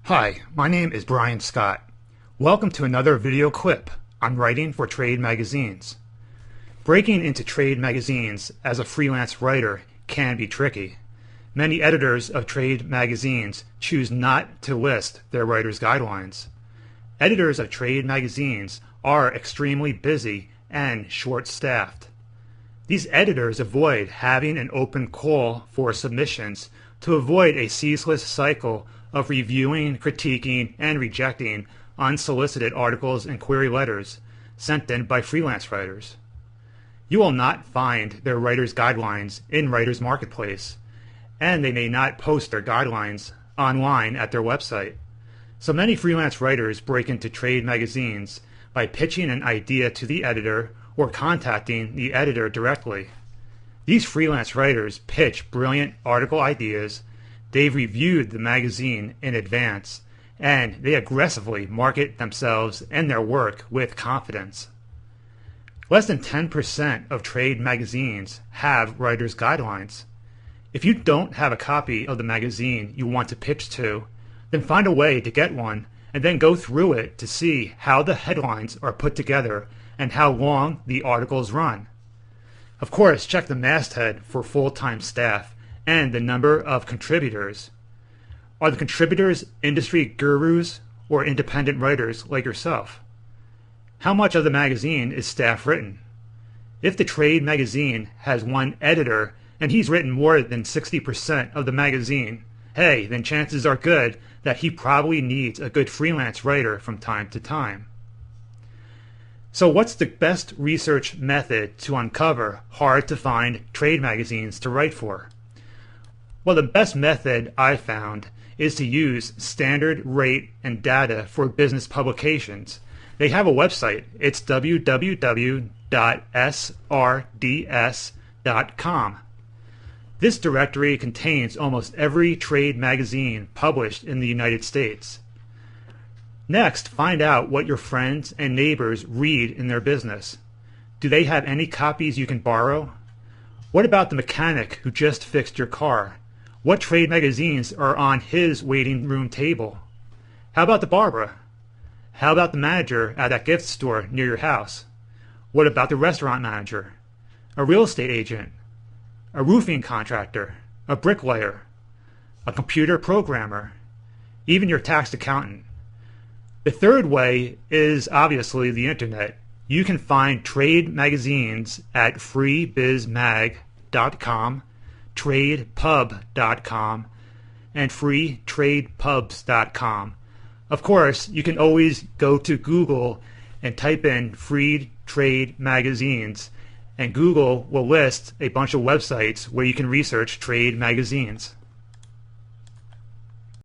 Hi, my name is Brian Scott. Welcome to another video clip on writing for trade magazines. Breaking into trade magazines as a freelance writer can be tricky. Many editors of trade magazines choose not to list their writer's guidelines. Editors of trade magazines are extremely busy and short-staffed. These editors avoid having an open call for submissions to avoid a ceaseless cycle of reviewing, critiquing, and rejecting unsolicited articles and query letters sent in by freelance writers. You will not find their writer's guidelines in Writers Marketplace, and they may not post their guidelines online at their website. So many freelance writers break into trade magazines by pitching an idea to the editor or contacting the editor directly. These freelance writers pitch brilliant article ideas. They've reviewed the magazine in advance, and they aggressively market themselves and their work with confidence. Less than 10% of trade magazines have writer's guidelines. If you don't have a copy of the magazine you want to pitch to, then find a way to get one and then go through it to see how the headlines are put together and how long the articles run. Of course, check the masthead for full-time staff and the number of contributors. Are the contributors industry gurus or independent writers like yourself? How much of the magazine is staff written? If the trade magazine has one editor and he's written more than 60% of the magazine, hey, then chances are good that he probably needs a good freelance writer from time to time. So what's the best research method to uncover hard-to-find trade magazines to write for? Well, the best method I found is to use standard rate and data for business publications. They have a website. It's www.srds.com. This directory contains almost every trade magazine published in the United States. Next, find out what your friends and neighbors read in their business. Do they have any copies you can borrow? What about the mechanic who just fixed your car? What trade magazines are on his waiting room table? How about the barber? How about the manager at that gift store near your house? What about the restaurant manager? A real estate agent? A roofing contractor? A bricklayer? A computer programmer? Even your tax accountant? The third way is obviously the internet. You can find trade magazines at freebizmag.com, tradepub.com, and freetradepubs.com. Of course, you can always go to Google and type in free trade magazines, and Google will list a bunch of websites where you can research trade magazines.